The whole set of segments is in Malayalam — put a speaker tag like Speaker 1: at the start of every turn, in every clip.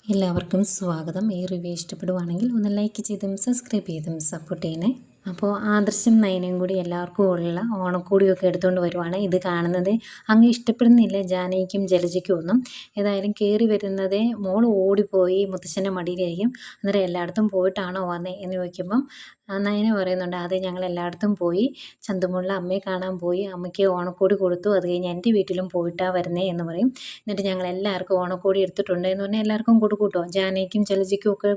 Speaker 1: എല്ലാവർക്കും സ്വാഗതം. ഈ റിവ്യൂ ഇഷ്ടപ്പെടുവാണെങ്കിൽ ഒന്ന് ലൈക്ക് ചെയ്തും സബ്സ്ക്രൈബ് ചെയ്തും സപ്പോർട്ട് ചെയ്യണേ. അപ്പോൾ ആദർശം നയനയും കൂടി എല്ലാവർക്കും ഉള്ള ഓണക്കോടിയൊക്കെ എടുത്തുകൊണ്ട് വരുവാണ്. ഇത് കാണുന്നത് അങ്ങ് ഇഷ്ടപ്പെടുന്നില്ല ജാനകിക്കും ജലജയ്ക്കും ഒന്നും. ഏതായാലും കയറി വരുന്നതേ മോൾ ഓടിപ്പോയി മുത്തശ്ശൻ്റെ മടിയിലായിരിക്കും. അന്നേരം എല്ലായിടത്തും പോയിട്ടാണോ വന്നേ എന്ന് ചോദിക്കുമ്പം നയന പറയുന്നുണ്ട്, അതെ ഞങ്ങൾ എല്ലായിടത്തും പോയി, ചന്തുമുള്ള അമ്മയെ കാണാൻ പോയി, അമ്മയ്ക്ക് ഓണക്കോടി കൊടുത്തു, അത് കഴിഞ്ഞ് എൻ്റെ വീട്ടിലും പോയിട്ടാണ് വരുന്നേ എന്ന് പറയും. എന്നിട്ട് ഞങ്ങൾ എല്ലാവർക്കും ഓണക്കോടി എടുത്തിട്ടുണ്ട് എന്ന് പറഞ്ഞാൽ എല്ലാവർക്കും കൊടുക്കും കേട്ടോ. ജാനകിക്കും ജലജയ്ക്കും ഒക്കെ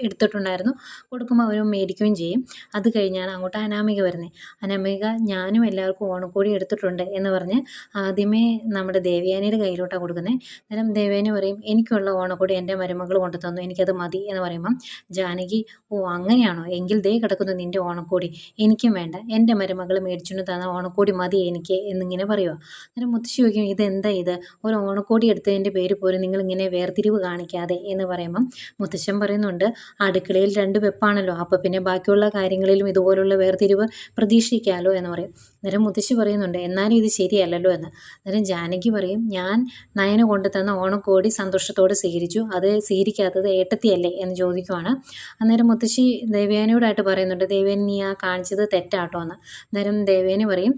Speaker 1: എടുത്തിട്ടുണ്ടായിരുന്നു. കൊടുക്കുമ്പോൾ അവരും മേടിക്കുകയും ചെയ്യും. അത് കഴിഞ്ഞാണ് അങ്ങോട്ട് അനാമിക വരുന്നത്. അനാമിക ഞാനും എല്ലാവർക്കും ഓണക്കോടി എടുത്തിട്ടുണ്ട് എന്ന് പറഞ്ഞ് ആദ്യമേ നമ്മുടെ ദേവയാനിയുടെ കയ്യിലോട്ടാണ് കൊടുക്കുന്നത്. അന്നേരം ദേവയാനി പറയും, എനിക്കുള്ള ഓണക്കോടി എൻ്റെ മരുമകൾ കൊണ്ടു തന്നു, എനിക്കത് മതി എന്ന് പറയുമ്പം ജാനകി, ഓ അങ്ങനെയാണോ, എങ്കിൽ ദേ കിടക്കുന്നു നിൻ്റെ ഓണക്കോടി, എനിക്കും വേണ്ട, എൻ്റെ മരുമകൾ മേടിച്ചുകൊണ്ട് തന്ന ഓണക്കോടി മതി എനിക്ക് എന്നിങ്ങനെ പറയുക. അന്നേരം മുത്തശ്ശി ചോദിക്കും, ഇതെന്താ ഇത്, ഒരു ഓണക്കോടി എടുത്തതിൻ്റെ പേര് പോലും നിങ്ങളിങ്ങനെ വേർതിരിവ് കാണിക്കാതെ എന്ന് പറയുമ്പം മുത്തശ്ശൻ പറയുന്നുണ്ട്, അടുക്കളയിൽ 2 വെപ്പാണല്ലോ, അപ്പോൾ പിന്നെ ബാക്കിയുള്ള കാര്യങ്ങളിലും ഇതുപോലുള്ള വേർതിരിവ് പ്രതീക്ഷിക്കാമല്ലോ എന്ന് പറയും. അന്നേരം മുത്തശ്ശി പറയുന്നുണ്ട്, എന്നാലും ഇത് ശരിയല്ലല്ലോ എന്ന്. അന്നേരം ജാനകി പറയും, ഞാൻ നയന കൊണ്ടു തന്ന ഓണക്കോടി സന്തോഷത്തോടെ സ്വീകരിച്ചു, അത് സ്വീകരിക്കാത്തത് ഏട്ടത്തിയല്ലേ എന്ന് ചോദിക്കുവാണ്. അന്നേരം മുത്തശ്ശി ദേവയാനിയോടായിട്ട് പറയുന്നുണ്ട്, ദേവയാനി നീ ആ കാണിച്ചത് തെറ്റാട്ടോ എന്ന്. അന്നേരം ദേവയാനി പറയും,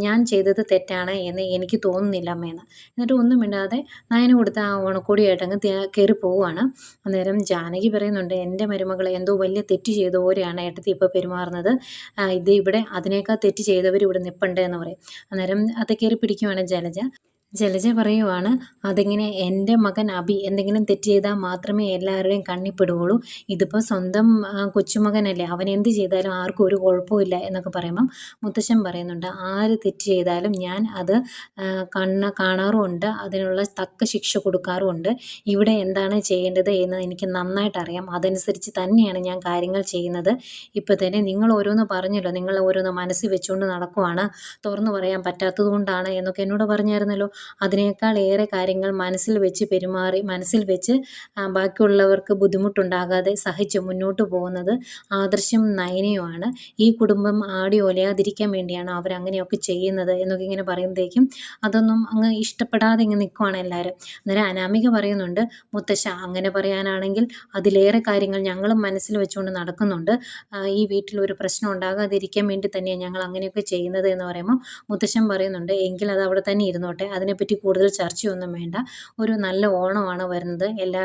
Speaker 1: ഞാൻ ചെയ്തത് തെറ്റാണ് എന്ന് എനിക്ക് തോന്നുന്നില്ല അമ്മയെന്ന്. എന്നിട്ട് ഒന്നും മിണ്ടാതെ നയന കൊടുത്ത ആ ഓണക്കോടിയായിട്ട് അങ്ങ് കയറി പോവുകയാണ്. അന്നേരം ജാനകി പറയുന്നുണ്ട്, എൻ്റെ മരുമകളെ എന്തോ വലിയ തെറ്റ് ചെയ്ത പോലെയാണ് ഏട്ടത്തി ഇപ്പോൾ പെരുമാറുന്നത്, ഇത് ഇവിടെ അതിനേക്കാൾ തെറ്റ് ചെയ്തവർ ഇവിടെ നിൽപ്പുണ്ട് എന്ന് പറയും. അന്നേരം അത് കയറി പിടിക്കുവാണ് ജലജ പറയുവാണ്, അതിങ്ങനെ എൻ്റെ മകൻ അഭി എന്തെങ്കിലും തെറ്റ് ചെയ്താൽ മാത്രമേ എല്ലാവരുടെയും കണ്ണിപ്പെടുകയുള്ളൂ, ഇതിപ്പോൾ സ്വന്തം കൊച്ചുമകനല്ലേ, അവൻ എന്ത് ചെയ്താലും ആർക്കും ഒരു കുഴപ്പമില്ല എന്നൊക്കെ പറയുമ്പം മുത്തശ്ശൻ പറയുന്നുണ്ട്, ആര് തെറ്റ് ചെയ്താലും ഞാൻ അത് കാണാറുമുണ്ട്, അതിനുള്ള തക്ക ശിക്ഷ കൊടുക്കാറുമുണ്ട്, ഇവിടെ എന്താണ് ചെയ്യേണ്ടത് എന്ന് എനിക്ക് നന്നായിട്ട് അറിയാം, അതനുസരിച്ച് തന്നെയാണ് ഞാൻ കാര്യങ്ങൾ ചെയ്യുന്നത്. ഇപ്പോൾ തന്നെ നിങ്ങൾ ഓരോന്ന് പറഞ്ഞല്ലോ, നിങ്ങൾ ഓരോന്ന് മനസ്സിൽ വെച്ചുകൊണ്ട് നടക്കുവാണ്, തുറന്നു പറയാൻ പറ്റാത്തത് കൊണ്ടാണ് എന്നൊക്കെ എന്നോട് പറഞ്ഞായിരുന്നല്ലോ, അതിനേക്കാൾ ഏറെ കാര്യങ്ങൾ മനസ്സിൽ വെച്ച് പെരുമാറി, മനസ്സിൽ വെച്ച് ബാക്കിയുള്ളവർക്ക് ബുദ്ധിമുട്ടുണ്ടാകാതെ സഹിച്ച് മുന്നോട്ട് പോകുന്നത് ആദർശം നയനയുമാണ്. ഈ കുടുംബം ആടി ഒലയാതിരിക്കാൻ വേണ്ടിയാണ് അവരങ്ങനെയൊക്കെ ചെയ്യുന്നത് എന്നൊക്കെ ഇങ്ങനെ പറയുമ്പോഴേക്കും അതൊന്നും അങ്ങ് ഇഷ്ടപ്പെടാതെ ഇങ്ങനെ നിൽക്കുവാണ് എല്ലാവരും. അന്നേരം അനാമിക പറയുന്നുണ്ട്, മുത്തശ്ശ അങ്ങനെ പറയാനാണെങ്കിൽ അതിലേറെ കാര്യങ്ങൾ ഞങ്ങളും മനസ്സിൽ വെച്ചുകൊണ്ട് നടക്കുന്നുണ്ട്, ഈ വീട്ടിൽ ഒരു പ്രശ്നം ഉണ്ടാകാതിരിക്കാൻ വേണ്ടി തന്നെയാണ് ഞങ്ങൾ അങ്ങനെയൊക്കെ ചെയ്യുന്നത് എന്ന് പറയുമ്പോൾ മുത്തശ്ശൻ പറയുന്നുണ്ട്, എങ്കിൽ അത് അവിടെ തന്നെ ഇരുന്നോട്ടെ, അതിനെപ്പറ്റി കൂടുതൽ ചർച്ചയൊന്നും വേണ്ട, ഒരു നല്ല ഓണമാണ് വരുന്നത്, എല്ലാ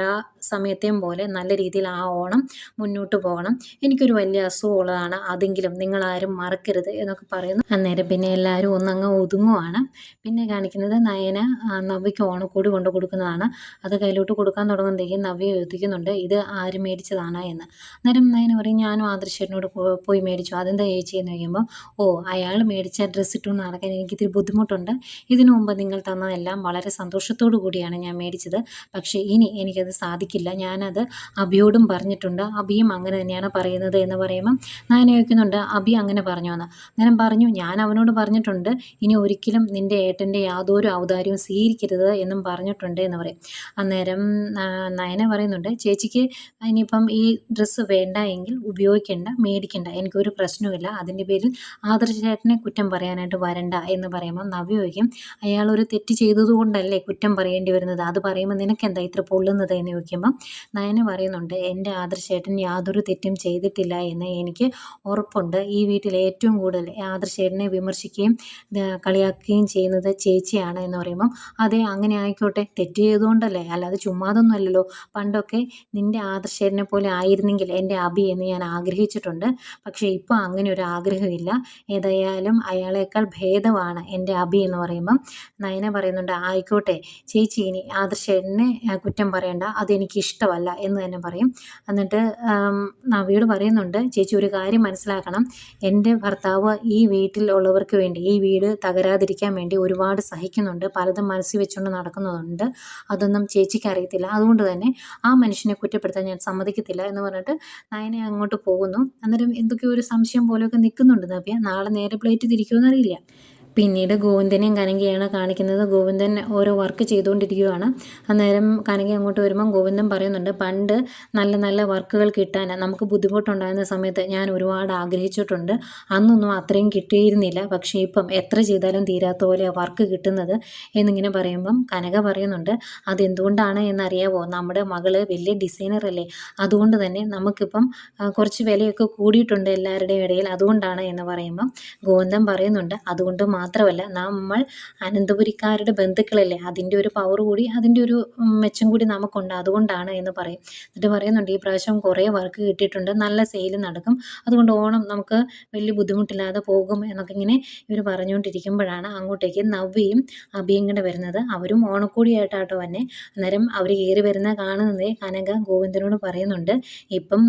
Speaker 1: സമയത്തെയും പോലെ നല്ല രീതിയിൽ ആ ഓണം മുന്നോട്ട് പോകണം, എനിക്കൊരു വലിയ അസുഖമുള്ളതാണ്, അതെങ്കിലും നിങ്ങളാരും മറക്കരുത് എന്നൊക്കെ പറയുന്നു. അന്നേരം പിന്നെ എല്ലാവരും ഒന്നങ്ങ് ഒതുങ്ങുവാണ്. പിന്നെ കാണിക്കുന്നത് നയന നവ്യയ്ക്ക് ഓണക്കോടി കൊണ്ടു കൊടുക്കുന്നതാണ്. അത് കയ്യിലോട്ട് കൊടുക്കാൻ തുടങ്ങുമ്പോഴത്തേക്കും നവ്യ ചോദിക്കുന്നുണ്ട്, ഇത് ആര് മേടിച്ചതാണ് എന്ന്. അന്നേരം നയന പറയും, ഞാനും ആദർശനോട് പോയി മേടിച്ചു, അതെന്താ ചേച്ചി എന്ന് ചോദിക്കുമ്പോൾ, ഓ അയാൾ മേടിച്ച ഡ്രസ്സ് ഇട്ടുകൊണ്ട് നടക്കാൻ എനിക്കിത്തിരി ബുദ്ധിമുട്ടുണ്ട്, ഇതിനു മുമ്പ് നിങ്ങൾ തന്നതെല്ലാം വളരെ സന്തോഷത്തോടു കൂടിയാണ് ഞാൻ മേടിച്ചത്, പക്ഷേ ഇനി എനിക്കത് സാധിക്കില്ല, ഞാനത് അഭിയോടും പറഞ്ഞിട്ടുണ്ട്, അഭിയും അങ്ങനെ തന്നെയാണ് പറയുന്നത് എന്ന് പറയുമ്പം ഞാൻ ചോദിക്കുന്നുണ്ട്, അഭി അങ്ങനെ പറഞ്ഞോ എന്ന്. അന്നേരം പറഞ്ഞു, ഞാൻ അവനോട് പറഞ്ഞിട്ടുണ്ട്, ഇനി ഒരിക്കലും നിൻ്റെ ഏട്ടൻ്റെ യാതൊരു ഔദാര്യവും സ്വീകരിക്കരുത് എന്നും പറഞ്ഞിട്ടുണ്ട് എന്ന് പറയും. അന്നേരം നയന പറയുന്നുണ്ട്, ചേച്ചിക്ക് ഇനിയിപ്പം ഈ ഡ്രസ്സ് വേണ്ട എങ്കിൽ ഉപയോഗിക്കേണ്ട, മേടിക്കേണ്ട, എനിക്കൊരു പ്രശ്നവുമില്ല, അതിൻ്റെ പേരിൽ ആദർശേട്ടനെ കുറ്റം പറയാനായിട്ട് വരണ്ട എന്ന് പറയുമ്പോൾ നവ്യ ചോദിക്കും, അയാൾ ഒരു തെറ്റ് ചെയ്തതുകൊണ്ടല്ലേ കുറ്റം പറയേണ്ടി വരുന്നത്, അത് പറയുമ്പോൾ നിനക്കെന്താ ഇത്ര പൊള്ളുന്നത് എന്ന് ചോദിക്കുമ്പം നയന പറയുന്നുണ്ട്, എൻ്റെ ആദർശേട്ടൻ യാതൊരു തെറ്റും ചെയ്തിട്ടില്ല എന്ന് എനിക്ക് ഉറപ്പുണ്ട്, ഈ വീട്ടിൽ ഏറ്റവും കൂടുതൽ ആദർശേട്ടനെ വിമർശിക്കുകയും കളിയാക്കുകയും ചെയ്യുന്നത് ചേച്ചിയാണ് എന്ന് പറയുമ്പം, അതെ അങ്ങനെ ആയിക്കോട്ടെ, തെറ്റ് ചെയ്തുകൊണ്ടല്ലേ, അല്ലാതെ ചുമ്മാതൊന്നും അല്ലല്ലോ, പണ്ടൊക്കെ നിൻ്റെ ആദർശേട്ടനെ പോലെ ആയിരുന്നെങ്കിൽ എൻ്റെ അഭി എന്ന് ഞാൻ ആഗ്രഹിച്ചിട്ടുണ്ട്, പക്ഷേ ഇപ്പോൾ അങ്ങനെ ഒരു ആഗ്രഹമില്ല, ഏതായാലും അയാളേക്കാൾ ഭേദമാണ് എൻ്റെ അഭി എന്ന് പറയുമ്പം നയന പറയുന്നുണ്ട്, ആയിക്കോട്ടെ ചേച്ചി, ഇനി ആദർശേട്ടനെ കുറ്റം പറയണ്ട, അതെനിക്ക് ഇഷ്ടമല്ല എന്ന് തന്നെ പറയും. എന്നിട്ട് നവിയോട് പറയുന്നുണ്ട്, ചേച്ചി ഒരു കാര്യം മനസ്സിലാക്കണം, എൻ്റെ ഭർത്താവ് ഈ വീട്ടിലുള്ളവർക്ക് വേണ്ടി, ഈ വീട് തകരാതിരിക്കാൻ വേണ്ടി ഒരുപാട് സഹിക്കുന്നുണ്ട്, പലതും മനസ്സിൽ വെച്ചുകൊണ്ട് നടക്കുന്നുണ്ട്, അതൊന്നും ചേച്ചിക്ക് അറിയത്തില്ല, അതുകൊണ്ട് തന്നെ ആ മനുഷ്യനെ കുറ്റപ്പെടുത്താൻ ഞാൻ സമ്മതിക്കത്തില്ല എന്ന് പറഞ്ഞിട്ട് നയനെ അങ്ങോട്ട് പോകുന്നു. അന്നേരം എന്തൊക്കെയോ ഒരു സംശയം പോലെയൊക്കെ നിൽക്കുന്നുണ്ട് നവ്യ, നാളെ നേരെ പ്ലേറ്റ് തിരിക്കുമെന്ന് അറിയില്ല. പിന്നീട് ഗോവിന്ദനെയും കനകയാണ് കാണിക്കുന്നത്. ഗോവിന്ദൻ ഓരോ വർക്ക് ചെയ്തുകൊണ്ടിരിക്കുകയാണ്. അന്നേരം കനക അങ്ങോട്ട് വരുമ്പം ഗോവിന്ദൻ പറയുന്നുണ്ട്, പണ്ട് നല്ല നല്ല വർക്കുകൾ കിട്ടാൻ നമുക്ക് ബുദ്ധിമുട്ടുണ്ടായിരുന്ന സമയത്ത് ഞാൻ ഒരുപാട് ആഗ്രഹിച്ചിട്ടുണ്ട്. അന്നൊന്നും അത്രയും കിട്ടിയിരുന്നില്ല. പക്ഷേ ഇപ്പം എത്ര ചെയ്താലും തീരാത്ത പോലെ വർക്ക് കിട്ടുന്നത് എന്നിങ്ങനെ പറയുമ്പം കനക പറയുന്നുണ്ട്, അതെന്തുകൊണ്ടാണ് എന്നറിയാവോ? നമ്മുടെ മകള് വലിയ ഡിസൈനറല്ലേ, അതുകൊണ്ട് തന്നെ നമുക്കിപ്പം കുറച്ച് വിലയൊക്കെ കൂടിയിട്ടുണ്ട് എല്ലാവരുടെയും ഇടയിൽ, അതുകൊണ്ടാണ് എന്ന് പറയുമ്പം ഗോവിന്ദൻ പറയുന്നുണ്ട്, അതുകൊണ്ട് മാത്രമല്ല നമ്മൾ അനന്തപുരിക്കാരുടെ ബന്ധുക്കളല്ലേ, അതിൻ്റെ ഒരു പവർ കൂടി അതിൻ്റെ ഒരു മെച്ചം കൂടി നമുക്കുണ്ട്, അതുകൊണ്ടാണ് എന്ന് പറയും. എന്നിട്ട് പറയുന്നുണ്ട്, ഈ പ്രാവശ്യം കുറേ വർക്ക് കിട്ടിയിട്ടുണ്ട്, നല്ല സെയിൽ നടക്കും, അതുകൊണ്ട് ഓണം നമുക്ക് വലിയ ബുദ്ധിമുട്ടില്ലാതെ പോകും എന്നൊക്കെ ഇങ്ങനെ ഇവർ പറഞ്ഞുകൊണ്ടിരിക്കുമ്പോഴാണ് അങ്ങോട്ടേക്ക് നവ്യയും അഭിയും കൂടെ വരുന്നത്. അവരും ഓണക്കോടിയായിട്ടാട്ടോ തന്നെ. അന്നേരം അവർ കയറി വരുന്ന കാണുന്നത് കനക ഗോവിന്ദനോട് പറയുന്നുണ്ട്, ഇപ്പം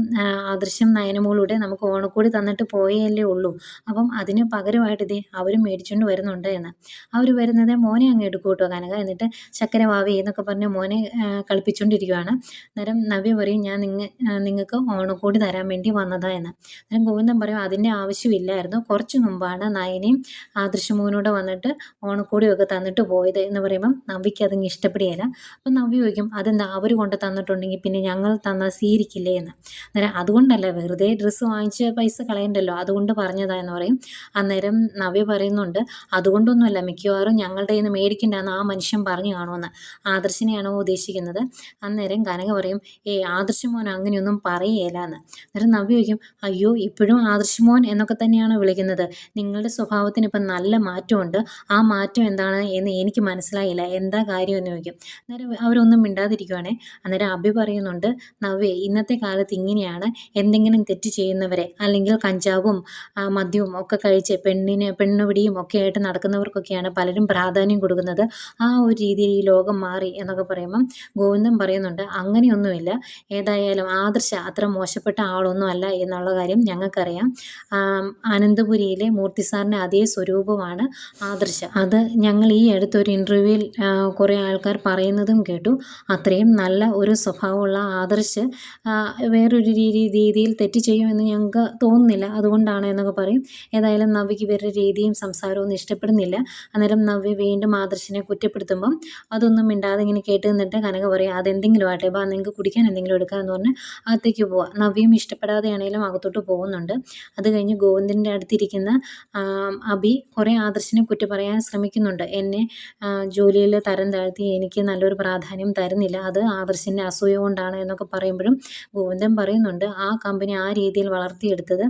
Speaker 1: ആദർശം നയനമോളൂടെ നമുക്ക് ഓണക്കോടി തന്നിട്ട് പോയല്ലേ ഉള്ളൂ, അപ്പം അതിന് പകരമായിട്ട് ഇതേ അവരും മേടിച്ചുകൊണ്ട് വരുന്നുണ്ട് എന്ന്. അവർ വരുന്നത് മോനെ അങ്ങ് എടുക്കും കേട്ടോ കനക. എന്നിട്ട് ചക്കര വാവി എന്നൊക്കെ പറഞ്ഞ് മോനെ കളിപ്പിച്ചുകൊണ്ടിരിക്കുകയാണ്. അന്നേരം നവ്യ പറയും, ഞാൻ നിങ്ങൾക്ക് ഓണക്കോടി തരാൻ വേണ്ടി വന്നതാ എന്ന്. അന്നേരം ഗോവിന്ദൻ പറയും, അതിൻ്റെ ആവശ്യമില്ലായിരുന്നു, കുറച്ച് മുമ്പാണ് നയനയും ആദർശമോനോട് വന്നിട്ട് ഓണക്കോടിയൊക്കെ തന്നിട്ട് പോയത് എന്ന് പറയുമ്പം നവ്യയ്ക്ക് അതിങ്ങ് ഇഷ്ടപ്പെടുകയില്ല. അപ്പം നവ്യ ചോദിക്കും, അതെന്താ അവർ കൊണ്ട് തന്നിട്ടുണ്ടെങ്കിൽ പിന്നെ ഞങ്ങൾ തന്നാൽ സ്വീകരിക്കില്ലേ എന്ന്. അന്നേരം അതുകൊണ്ടല്ല, വെറുതെ ഡ്രസ്സ് വാങ്ങിച്ച് പൈസ കളയണ്ടല്ലോ, അതുകൊണ്ട് പറഞ്ഞതാ എന്ന് പറയും. അന്നേരം നവ്യ പറയുന്നുണ്ട്, അതുകൊണ്ടൊന്നുമല്ല, മിക്കവാറും ഞങ്ങളുടെ കയ്യിൽ നിന്ന് മേടിക്കണ്ടെന്ന് ആ മനുഷ്യൻ പറഞ്ഞു കാണുമെന്ന്. ആദർശിനെയാണോ ഉദ്ദേശിക്കുന്നത്? അന്നേരം കനക പറയും, ആദർശമോൻ അങ്ങനെയൊന്നും പറയുകയില്ല എന്ന്. അന്നേരം നവ്യ ചോദിക്കും, അയ്യോ ഇപ്പോഴും ആദർശമോൻ എന്നൊക്കെ തന്നെയാണ് വിളിക്കുന്നത്, നിങ്ങളുടെ സ്വഭാവത്തിന് ഇപ്പം നല്ല മാറ്റമുണ്ട്, ആ മാറ്റം എന്താണ് എന്ന് എനിക്ക് മനസ്സിലായില്ല, എന്താ കാര്യം എന്ന് ചോദിക്കും. അന്നേരം അവരൊന്നും മിണ്ടാതിരിക്കുവാണേ. അന്നേരം അഭി പറയുന്നുണ്ട്, നവ്യ ഇന്നത്തെ കാലത്ത് ഇങ്ങനെയാണ്, എന്തെങ്കിലും തെറ്റ് ചെയ്യുന്നവരെ അല്ലെങ്കിൽ കഞ്ചാവും മദ്യവും ഒക്കെ കഴിച്ച് പെണ്ണുപിടിയും ഒക്കെ ആയിട്ട് നടക്കുന്നവർക്കൊക്കെയാണ് പലരും പ്രാധാന്യം കൊടുക്കുന്നത്, ആ ഒരു രീതിയിൽ ഈ ലോകം മാറി എന്നൊക്കെ പറയുമ്പം ഗോവിന്ദൻ പറയുന്നുണ്ട്, അങ്ങനെയൊന്നുമില്ല, ഏതായാലും ആദർശ അത്ര മോശപ്പെട്ട ആളൊന്നും അല്ല എന്നുള്ള കാര്യം ഞങ്ങൾക്കറിയാം. അനന്തപുരിയിലെ മൂർത്തി സാറിൻ്റെ അതേ സ്വരൂപമാണ് ആദർശ. അത് ഞങ്ങൾ ഈ അടുത്തൊരു ഇൻ്റർവ്യൂവിൽ കുറേ ആൾക്കാർ പറയുന്നതും കേട്ടു. അത്രയും നല്ല ഒരു സ്വഭാവമുള്ള ആദർശ് വേറൊരു രീതിയിൽ തെറ്റ് ചെയ്യുമെന്ന് ഞങ്ങൾക്ക് തോന്നുന്നില്ല, അതുകൊണ്ടാണ് എന്നൊക്കെ പറയും. ഏതായാലും നവ്യയ്ക്ക് ഇവരുടെ രീതിയും സംസാരമൊന്നും ഇഷ്ടപ്പെടുന്നില്ല. അന്നേരം നവ്യ വീണ്ടും ആദർശിനെ കുറ്റപ്പെടുത്തുമ്പം അതൊന്നും മിണ്ടാതെ ഇങ്ങനെ കേട്ട് നിന്നിട്ട് കനക പറയും, അതെന്തെങ്കിലും ആട്ടെ, ബാ നിങ്ങൾക്ക് കുടിക്കാൻ എന്തെങ്കിലും എടുക്കാമെന്ന് പറഞ്ഞ് അകത്തേക്ക് പോവാം. നവ്യയും ഇഷ്ടപ്പെടാതെയാണെങ്കിലും അകത്തോട്ട് പോകുന്നുണ്ട്. അത് കഴിഞ്ഞ് ഗോവിന്ദൻ്റെ അടുത്തിരിക്കുന്ന അഭി കുറേ ആദർശിനെ കുറ്റം പറയാൻ ശ്രമിക്കുന്നുണ്ട്. എന്നെ ജോലിയിൽ തരം താഴ്ത്തി എനിക്ക് നല്ലൊരു പ്രാധാന്യം തരുന്നില്ല, അത് ആദർശിൻ്റെ അസൂയ കൊണ്ടാണ് എന്നൊക്കെ പറയുമ്പോഴും ഗോവിന്ദൻ പറയുന്നുണ്ട്, ആ കമ്പനി ആ രീതിയിൽ വളർത്തിയെടുത്തത്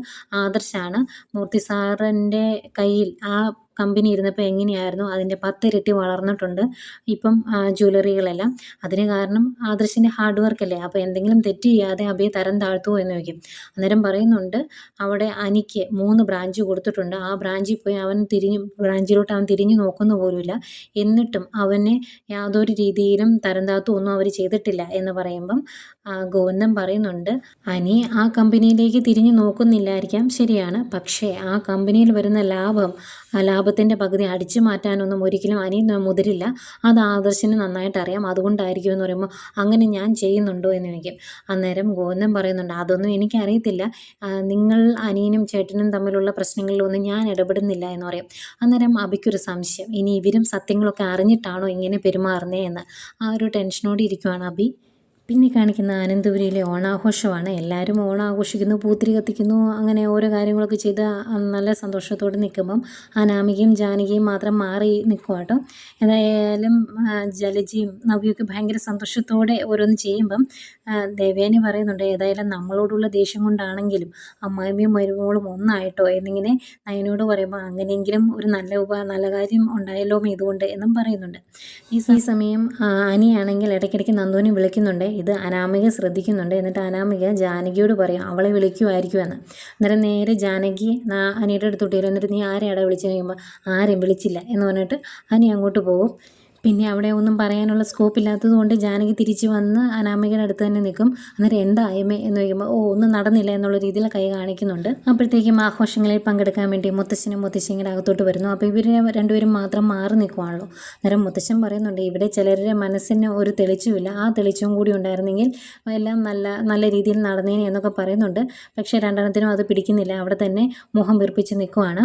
Speaker 1: ആദർശാണ്. മൂർത്തി സാറിൻ്റെ കയ്യിൽ ആ കമ്പനി ഇരുന്നപ്പോൾ എങ്ങനെയായിരുന്നു അതിൻ്റെ 10 ഇരട്ടി വളർന്നിട്ടുണ്ട് ഇപ്പം ജ്വല്ലറികളെല്ലാം. അതിന് കാരണം ആദർശിൻ്റെ ഹാർഡ് വർക്കല്ലേ, അപ്പോൾ എന്തെങ്കിലും തെറ്റ് ചെയ്യാതെ അഭയെ തരം താഴ്ത്തുമോ എന്ന് ചോദിക്കും. അന്നേരം പറയുന്നുണ്ട്, അവിടെ അനിക്ക് 3 ബ്രാഞ്ച് കൊടുത്തിട്ടുണ്ട്, ആ ബ്രാഞ്ചിൽ പോയി ബ്രാഞ്ചിലോട്ട് അവൻ തിരിഞ്ഞു നോക്കുന്ന പോലുമില്ല, എന്നിട്ടും അവനെ യാതൊരു രീതിയിലും തരം താഴ്ത്തുമൊന്നും അവർ ചെയ്തിട്ടില്ല എന്ന് പറയുമ്പം ഗോവിന്ദൻ പറയുന്നുണ്ട്, അനി ആ കമ്പനിയിലേക്ക് തിരിഞ്ഞു നോക്കുന്നില്ലായിരിക്കാം, ശരിയാണ്, പക്ഷേ ആ കമ്പനിയിൽ വരുന്ന ലാഭത്തിൻ്റെ പകുതി അടിച്ചു മാറ്റാനൊന്നും ഒരിക്കലും അനി മുതിരില്ല, അത് ആദർശിന് നന്നായിട്ട് അറിയാം, അതുകൊണ്ടായിരിക്കും എന്ന് പറയുമ്പോൾ അങ്ങനെ ഞാൻ ചെയ്യുന്നുണ്ടോ എന്ന് ചോദിക്കും. അന്നേരം ഗോവിന്ദൻ പറയുന്നുണ്ട്, അതൊന്നും എനിക്കറിയത്തില്ല, നിങ്ങൾ അനിയനും ചേട്ടനും തമ്മിലുള്ള പ്രശ്നങ്ങളിലൊന്നും ഞാൻ ഇടപെടുന്നില്ല എന്ന് പറയും. അന്നേരം അഭിക്കൊരു സംശയം, ഇനി ഇവരും സത്യങ്ങളൊക്കെ അറിഞ്ഞിട്ടാണോ ഇങ്ങനെ പെരുമാറുന്നേ എന്ന് ആ ഒരു ടെൻഷനോടെ ഇരിക്കുവാണ് അഭി. പിന്നെ കാണിക്കുന്ന അനന്തപുരിയിലെ ഓണാഘോഷമാണ്. എല്ലാവരും ഓണം ആഘോഷിക്കുന്നു, പൂത്തിരി കത്തിക്കുന്നു, അങ്ങനെ ഓരോ കാര്യങ്ങളൊക്കെ ചെയ്ത് നല്ല സന്തോഷത്തോടെ നിൽക്കുമ്പം അനാമികയും ജാനകിയും മാത്രം മാറി നിൽക്കുക കേട്ടോ. ഏതായാലും ജലജിയും നവ്യൊക്കെ ഭയങ്കര സന്തോഷത്തോടെ ഓരോന്ന് ചെയ്യുമ്പം ദേവയാനി പറയുന്നുണ്ട്, ഏതായാലും നമ്മളോടുള്ള ദേഷ്യം കൊണ്ടാണെങ്കിലും അമ്മായിമ്മയും മരുമോളും ഒന്നായിട്ടോ എന്നിങ്ങനെ നയനോട് പറയുമ്പോൾ അങ്ങനെയെങ്കിലും ഒരു നല്ല കാര്യം ഉണ്ടായല്ലോ ഇതുകൊണ്ട് എന്നും പറയുന്നുണ്ട്. ഈ സമയം അനിയാണെങ്കിൽ ഇടയ്ക്കിടയ്ക്ക് നന്ദുവിനെ വിളിക്കുന്നുണ്ട്. ഇത് അനാമിക ശ്രദ്ധിക്കുന്നുണ്ട്. എന്നിട്ട് അനാമിക ജാനകിയോട് പറയും, അവളെ വിളിക്കുമായിരിക്കുമെന്ന്. അന്നേരം നേരെ ജാനകി അനിയുടെ അടുത്തോട്ട് വരും. എന്നിട്ട് നീ ആരെയാടാ വിളിച്ചു കഴിയുമ്പോൾ ആരെയും വിളിച്ചില്ല എന്ന് പറഞ്ഞിട്ട് അനി അങ്ങോട്ട് പോകും. പിന്നെ അവിടെ ഒന്നും പറയാനുള്ള സ്കോപ്പ് ഇല്ലാത്തത് കൊണ്ട് ജാനകി തിരിച്ച് വന്ന് അനാമികയുടെ അടുത്ത് തന്നെ നിൽക്കും. അന്നേരം എന്താ അയമേ എന്ന് ചോദിക്കുമ്പോൾ ഒന്നും നടന്നില്ല എന്നുള്ള രീതിയിൽ കൈ കാണിക്കുന്നുണ്ട്. അപ്പോഴത്തേക്കും ആഘോഷങ്ങളിൽ പങ്കെടുക്കാൻ വേണ്ടി മുത്തശ്ശനും മുത്തശ്ശിയുടെ അകത്തോട്ട് വരുന്നു. അപ്പോൾ ഇവർ രണ്ടുപേരും മാത്രം മാറി നിൽക്കുവാണല്ലോ. അന്നേരം മുത്തശ്ശൻ പറയുന്നുണ്ട്, ഇവിടെ ചിലരുടെ മനസ്സിന് ഒരു തെളിച്ചുമില്ല, ആ തെളിച്ചും കൂടി ഉണ്ടായിരുന്നെങ്കിൽ എല്ലാം നല്ല രീതിയിൽ നടന്നേനെ എന്നൊക്കെ പറയുന്നുണ്ട്. പക്ഷേ രണ്ടെണ്ണത്തിനും അത് പിടിക്കുന്നില്ല. അവിടെ തന്നെ മുഖം വീർപ്പിച്ച് നിൽക്കുവാണ്.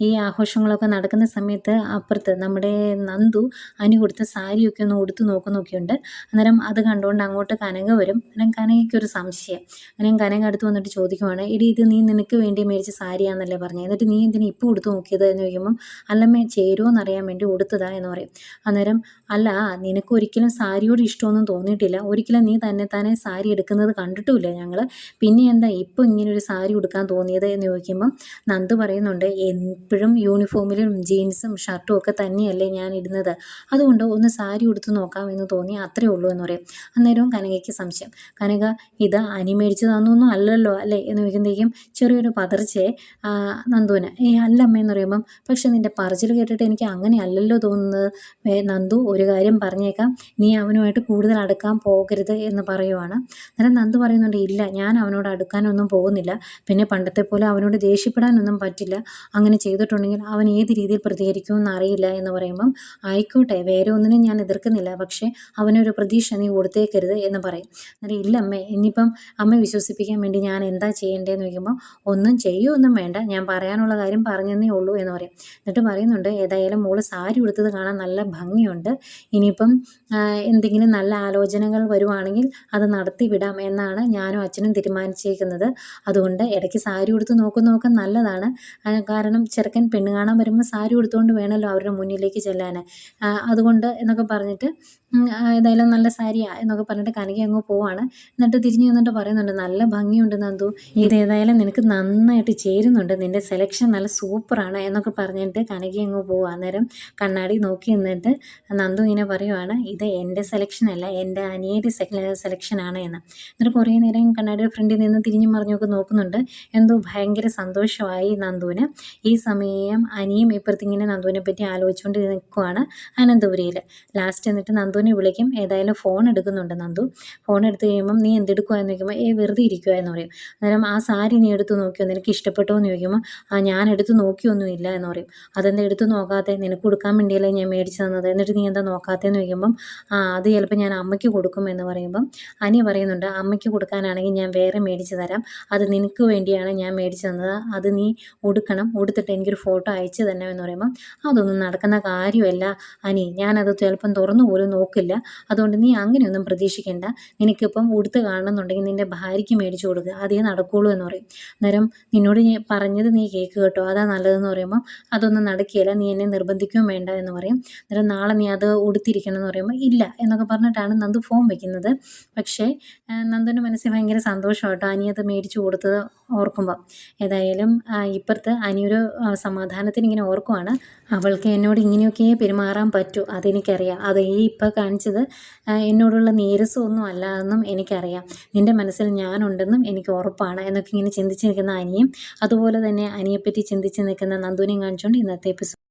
Speaker 1: ഈ ആഘോഷങ്ങളൊക്കെ നടക്കുന്ന സമയത്ത് അപ്പുറത്ത് നമ്മുടെ നന്ദു അനു കൊടുത്ത സാരിയൊക്കെ ഒന്ന് ഉടുത്ത് നോക്കുന്നൊക്കെയുണ്ട്. അന്നേരം അത് കണ്ടുകൊണ്ട് അങ്ങോട്ട് കനക വരും. അന്നേരം കനകയ്ക്കൊരു സംശയം. അന്നേരം കനക അടുത്ത് വന്നിട്ട് ചോദിക്കുവാണ്, എടി ഇത് നീ നിനക്ക് വേണ്ടി മേടിച്ച സാരിയാണെന്നല്ലേ പറഞ്ഞത്, എന്നിട്ട് നീ എന്തിനാ ഇപ്പോൾ ഉടുത്ത് നോക്കിയത് എന്ന് ചോദിക്കുമ്പം അല്ലമ്മേ ചേരുമോ എന്നറിയാൻ വേണ്ടി ഉടുത്തതാ എന്ന് പറയും. അന്നേരം അല്ല, നിനക്ക് ഒരിക്കലും സാരിയോട് ഇഷ്ടമൊന്നും തോന്നിയിട്ടില്ല, ഒരിക്കലും നീ തന്നെ സാരി എടുക്കുന്നത് കണ്ടിട്ടുമില്ല ഞങ്ങൾ, പിന്നെ എന്താ ഇപ്പോൾ ഇങ്ങനൊരു സാരി ഉടുക്കാൻ തോന്നിയത് എന്ന് ചോദിക്കുമ്പം നന്ദു പറയുന്നുണ്ട്, എപ്പോഴും യൂണിഫോമിലും ജീൻസും ഷർട്ടും ഒക്കെ തന്നെയല്ലേ ഞാൻ ഇടുന്നത്, അതുകൊണ്ട് ഒന്ന് സാരി ഉടുത്ത് നോക്കാമെന്ന് തോന്നി, അത്രേ ഉള്ളൂ എന്ന് പറയും. അന്നേരവും കനകയ്ക്ക് സംശയം. കനക ഇത് അനി മേടിച്ചതാണെന്നൊന്നും അല്ലല്ലോ അല്ലേ എന്ന് ചോദിക്കുമ്പോഴേക്കും ചെറിയൊരു പതർച്ചയെ നന്ദുവിന് അല്ലമ്മ എന്ന് പറയുമ്പം പക്ഷെ നിൻ്റെ പറച്ചിൽ കേട്ടിട്ട് എനിക്ക് അങ്ങനെ അല്ലല്ലോ തോന്നുന്നത്. നന്ദു ഒരു കാര്യം പറഞ്ഞേക്കാം, നീ അവനുമായിട്ട് കൂടുതൽ അടുക്കാൻ പോകരുത് എന്ന് പറയുവാണ്. അന്നേരം നന്ദു പറയുന്നുണ്ട്, ഇല്ല ഞാൻ അവനോട് അടുക്കാനൊന്നും പോകുന്നില്ല, പിന്നെ പണ്ടത്തെ പോലെ അവനോട് ദേഷ്യപ്പെടാനൊന്നും പറ്റില്ല, അങ്ങനെ ചെയ്തിട്ടുണ്ടെങ്കിൽ അവൻ ഏത് രീതിയിൽ പ്രതികരിക്കുമെന്ന് അറിയില്ല എന്ന് പറയുമ്പം ആയിക്കോട്ടെ, വേറെ ഒന്നിനും ഞാൻ എതിർക്കുന്നില്ല, പക്ഷേ അവനൊരു പ്രതീക്ഷ നീ കൊടുത്തേക്കരുത് എന്ന് പറയും. അന്നേരം ഇല്ല അമ്മേ, ഇനിയിപ്പം അമ്മ വിശ്വസിപ്പിക്കാൻ വേണ്ടി ഞാൻ എന്താ ചെയ്യേണ്ടതെന്ന് ചോദിക്കുമ്പോൾ ഒന്നും ചെയ്യുമൊന്നും വേണ്ട, ഞാൻ പറയാനുള്ള കാര്യം പറഞ്ഞതേ ഉള്ളൂ എന്ന് പറയും. എന്നിട്ട് പറയുന്നുണ്ട്, ഏതായാലും മോള് സാരി ഉടുത്തത് കാണാൻ നല്ല ഭംഗിയുണ്ട്, ഇനിയിപ്പം എന്തെങ്കിലും നല്ല ആലോചനകൾ വരുവാണെങ്കിൽ അത് നടത്തി വിടാം എന്നാണ് ഞാനും അച്ഛനും തീരുമാനിച്ചേക്കുന്നത്. അതുകൊണ്ട് ഇടയ്ക്ക് സാരി ഉടുത്ത് നോക്കുന്നതൊക്കെ നല്ലതാണ്, കാരണം ചെറുക്കൻ പെണ്ണ് കാണാൻ വരുമ്പോൾ സാരി ഉടുത്തുകൊണ്ട് വേണമല്ലോ അവരുടെ മുന്നിലേക്ക് ചെല്ലാൻ, അതുകൊണ്ട് എന്നൊക്കെ പറഞ്ഞിട്ട് ഏതായാലും നല്ല സാരിയാ എന്നൊക്കെ പറഞ്ഞിട്ട് കനക അങ്ങ് പോവാണ്. എന്നിട്ട് തിരിഞ്ഞു നിന്നിട്ട് പറയുന്നുണ്ട്, നല്ല ഭംഗിയുണ്ട് നന്ദു, ഇതേതായാലും നിനക്ക് നന്നായിട്ട് ചേരുന്നുണ്ട്, നിൻ്റെ സെലക്ഷൻ നല്ല സൂപ്പറാണ് എന്നൊക്കെ പറഞ്ഞിട്ട് കനക അങ്ങ് പോവുക. അന്നേരം കണ്ണാടി നോക്കി നിന്നിട്ട് നന്ദു ഇങ്ങനെ പറയുവാണ്, ഇത് എൻ്റെ സെലക്ഷനല്ല, എൻ്റെ അനിയുടെ സെലക്ഷനാണ് എന്ന്. എന്നിട്ട് കുറേ നേരം കണ്ണാടിയുടെ ഫ്രണ്ടിൽ നിന്ന് തിരിഞ്ഞു മറിഞ്ഞൊക്കെ നോക്കുന്നുണ്ട്. എന്തോ ഭയങ്കര സന്തോഷമായി നന്ദുവിന്. ഈ സമയം അനിയും ഇപ്പുറത്തിങ്ങനെ നന്ദുവിനെ പറ്റി ആലോചിച്ചുകൊണ്ട് നിൽക്കുവാണ് അനന്തപുരിയിൽ. ലാസ്റ്റ് എന്നിട്ട് നന്ദുവിനെ വിളിക്കും. ഏതായാലും ഫോൺ എടുക്കുന്നുണ്ട് നന്ദു. ഫോൺ എടുത്ത് കഴിയുമ്പം നീ എന്തെടുക്കുക എന്ന് ചോദിക്കുമ്പോൾ വെറുതെ ഇരിക്കുക എന്ന് പറയും. അന്നേരം ആ സാരി നീ എടുത്ത് നോക്കിയോ, നിനക്ക് ഇഷ്ടപ്പെട്ടോ എന്ന് ചോദിക്കുമ്പോൾ ഞാൻ എടുത്ത് നോക്കിയൊന്നുമില്ല എന്ന് പറയും. അതെന്താ എടുത്ത് നോക്കാതെ, നിനക്ക് കൊടുക്കാൻ വേണ്ടിയല്ലേ ഞാൻ മേടിച്ചു തന്നത്, എന്നിട്ട് നീ എന്താ നോക്കാത്തതെന്ന് ചോദിക്കുമ്പം അത് ചിലപ്പോൾ ഞാൻ അമ്മയ്ക്ക് കൊടുക്കും എന്ന് പറയുമ്പം അനി പറയുന്നുണ്ട്, അമ്മയ്ക്ക് കൊടുക്കാനാണെങ്കിൽ ഞാൻ വേറെ മേടിച്ച് തരാം, അത് നിനക്ക് വേണ്ടിയാണ് ഞാൻ മേടിച്ചു തന്നത്, അത് നീ ഉടുക്കണം, ഉടുത്തിട്ട് എനിക്കൊരു ഫോട്ടോ അയച്ചു തന്നെ എന്ന് പറയുമ്പം അതൊന്നും നടക്കുന്ന കാര്യമല്ല അനി, ഞാനത് ചിലപ്പം തുറന്നു പോലും നോക്കില്ല, അതുകൊണ്ട് നീ അങ്ങനെയൊന്നും പ്രതീക്ഷിക്കേണ്ട, നിനക്കിപ്പം ഉടുത്ത് കാണണമെന്നുണ്ടെങ്കിൽ നിൻ്റെ ഭാര്യയ്ക്ക് മേടിച്ചു കൊടുക്കുക, അതേ നടക്കുകയുള്ളൂ എന്ന് പറയും. അന്നേരം നിന്നോട് ഞാൻ പറഞ്ഞത് നീ കേൾക്ക് കേട്ടോ, അതാ നല്ലതെന്ന് പറയുമ്പോൾ അതൊന്നും നടക്കുകയില്ല, നീ എന്നെ നിർബന്ധിക്കുകയും വേണ്ട എന്ന് പറയും. അന്നേരം നാളെ നീ അത് ഉടുത്തിരിക്കണം എന്ന് പറയുമ്പോൾ ഇല്ല എന്നൊക്കെ പറഞ്ഞിട്ടാണ് നന്ദു ഫോൺ വയ്ക്കുന്നത്. പക്ഷേ നന്ദുവിൻ്റെ മനസ്സിൽ ഭയങ്കര സന്തോഷം കേട്ടോ അനി അത് മേടിച്ചു കൊടുത്തത് ഓർക്കുമ്പോൾ. ഏതായാലും ഇപ്പുറത്ത് അനിയൊരു സമാധാനത്തിന് ഇങ്ങനെ ഓർക്കുവാണ്, അവൾക്ക് എന്നോട് ഇങ്ങനെയൊക്കെ പെരുമാറാൻ പറ്റൂ, അതെനിക്കറിയാം, അത് ഈ ഇപ്പോൾ കാണിച്ചത് എന്നോടുള്ള നീരസമൊന്നും അല്ല എന്നും എനിക്കറിയാം, നിൻ്റെ മനസ്സിൽ ഞാനുണ്ടെന്നും എനിക്ക് ഉറപ്പാണ് എന്നൊക്കെ ഇങ്ങനെ ചിന്തിച്ച് നിൽക്കുന്ന അനിയും അതുപോലെ തന്നെ അനിയെപ്പറ്റി ചിന്തിച്ച് നിൽക്കുന്ന നന്ദുവിനെയും കാണിച്ചുകൊണ്ട് ഇന്നത്തെ എപ്പിസോഡ്